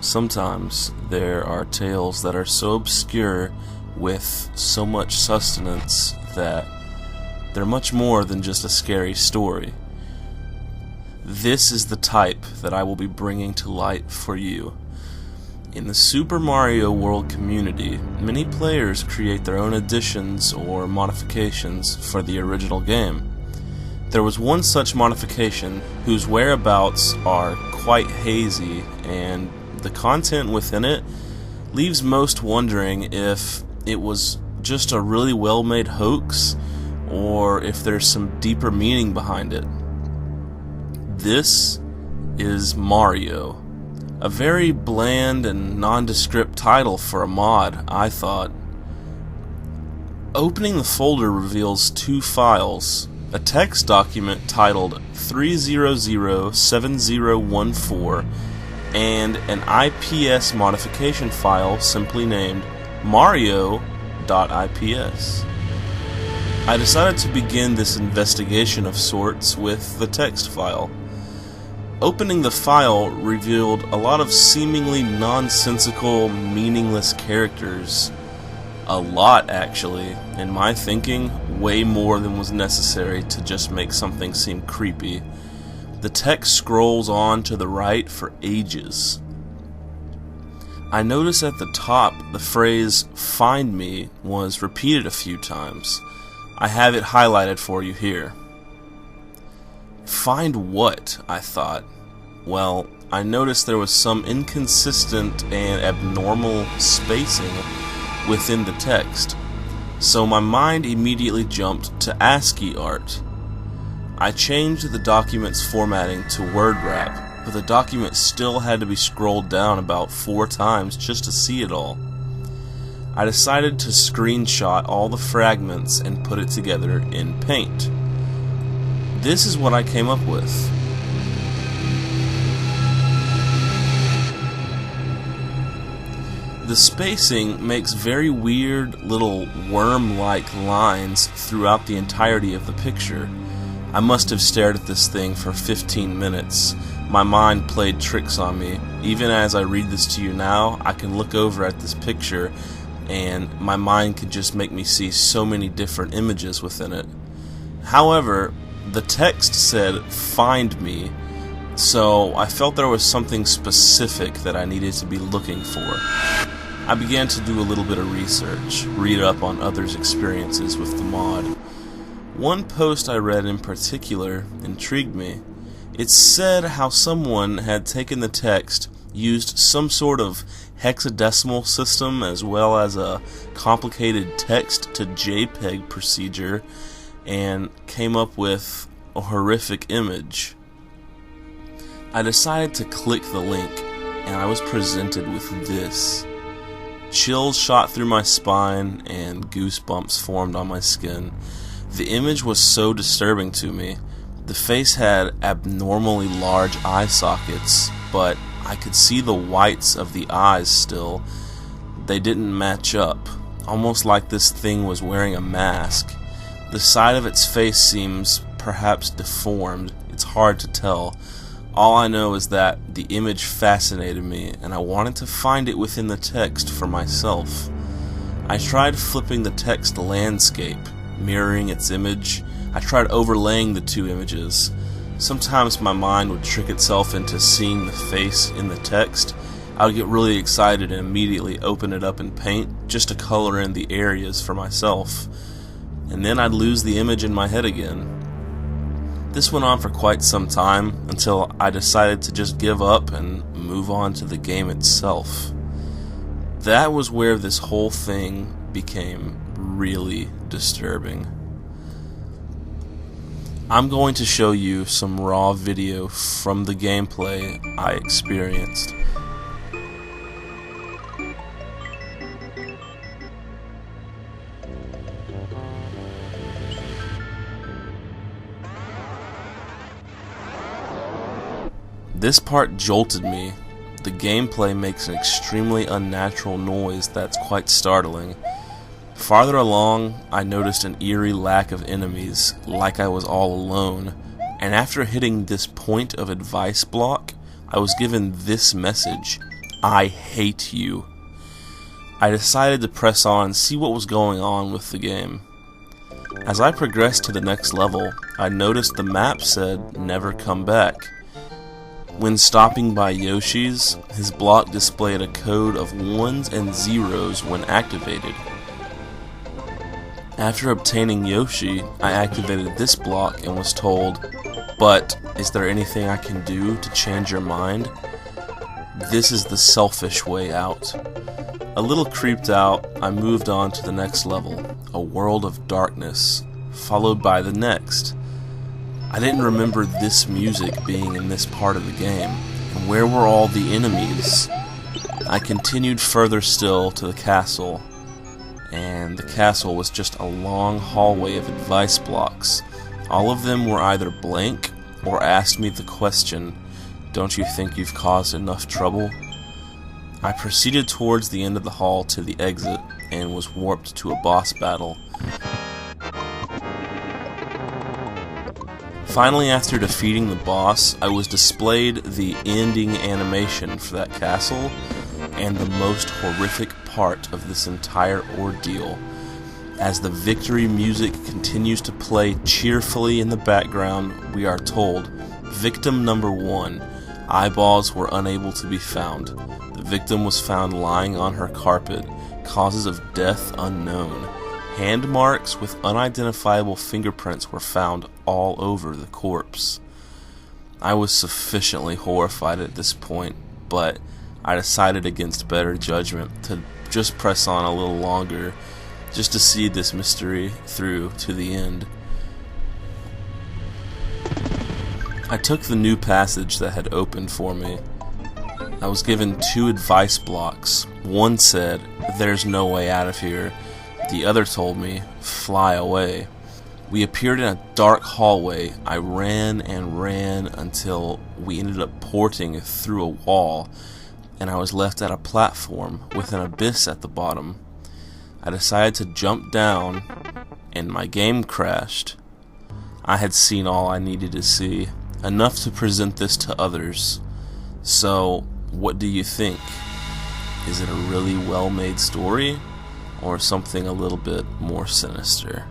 Sometimes there are tales that are so obscure with so much sustenance that they're much more than just a scary story. This is the type that I will be bringing to light for you. In the Super Mario World community, many players create their own additions or modifications for the original game. There was one such modification whose whereabouts are quite hazy, and the content within it leaves most wondering if it was just a really well-made hoax or if there's some deeper meaning behind it. This is Mario. A very bland and nondescript title for a mod, I thought. Opening the folder reveals two files, a text document titled 3007014 and an IPS modification file simply named MARIO.ips. I decided to begin this investigation of sorts with the text file. Opening the file revealed a lot of seemingly nonsensical, meaningless characters. A lot, actually. In my thinking, way more than was necessary to just make something seem creepy. The text scrolls on to the right for ages. I noticed at the top the phrase "find me" was repeated a few times. I have it highlighted for you here. Find what? I thought. Well, I noticed there was some inconsistent and abnormal spacing within the text, so my mind immediately jumped to ASCII art. I changed the document's formatting to word wrap, but the document still had to be scrolled down about 4 times just to see it all. I decided to screenshot all the fragments and put it together in Paint. This is what I came up with. The spacing makes very weird little worm-like lines throughout the entirety of the picture. I must have stared at this thing for 15 minutes. My mind played tricks on me. Even as I read this to you now, I can look over at this picture and my mind can just make me see so many different images within it. However, the text said, "Find me," so I felt there was something specific that I needed to be looking for. I began to do a little bit of research, read up on others' experiences with the mod. One post I read in particular intrigued me. It said how someone had taken the text, used some sort of hexadecimal system as well as a complicated text to JPEG procedure, and came up with a horrific image. I decided to click the link, and I was presented with this. Chills shot through my spine and goosebumps formed on my skin. The image was so disturbing to me. The face had abnormally large eye sockets, but I could see the whites of the eyes still. They didn't match up, almost like this thing was wearing a mask. The side of its face seems perhaps deformed. It's hard to tell. All I know is that the image fascinated me, and I wanted to find it within the text for myself. I tried flipping the text landscape, mirroring its image. I tried overlaying the two images. Sometimes my mind would trick itself into seeing the face in the text. I would get really excited and immediately open it up in Paint just to color in the areas for myself. And then I'd lose the image in my head again. This went on for quite some time until I decided to just give up and move on to the game itself. That was where this whole thing became really disturbing. I'm going to show you some raw video from the gameplay I experienced. This part jolted me. The gameplay makes an extremely unnatural noise that's quite startling. Farther along, I noticed an eerie lack of enemies, like I was all alone, and after hitting this point of advice block, I was given this message: I hate you. I decided to press on and see what was going on with the game. As I progressed to the next level, I noticed the map said, never come back. When stopping by Yoshi's, his block displayed a code of 1s and 0s when activated. After obtaining Yoshi, I activated this block and was told, "But, is there anything I can do to change your mind?" This is the selfish way out. A little creeped out, I moved on to the next level, a world of darkness, followed by the next. I didn't remember this music being in this part of the game, and where were all the enemies? I continued further still to the castle, and the castle was just a long hallway of advice blocks. All of them were either blank or asked me the question, "Don't you think you've caused enough trouble?" I proceeded towards the end of the hall to the exit and was warped to a boss battle. Finally, after defeating the boss, I was displayed the ending animation for that castle, and the most horrific part of this entire ordeal. As the victory music continues to play cheerfully in the background, we are told, Victim number 1, eyeballs were unable to be found. The victim was found lying on her carpet, causes of death unknown. Hand marks with unidentifiable fingerprints were found all over the corpse. I was sufficiently horrified at this point, but I decided against better judgment to just press on a little longer, just to see this mystery through to the end. I took the new passage that had opened for me. I was given 2 advice blocks. One said, "There's no way out of here." The other told me, "Fly away." We appeared in a dark hallway. I ran and ran until we ended up porting through a wall, and I was left at a platform with an abyss at the bottom. I decided to jump down, and my game crashed. I had seen all I needed to see, enough to present this to others. So, what do you think? Is it a really well-made story, or something a little bit more sinister?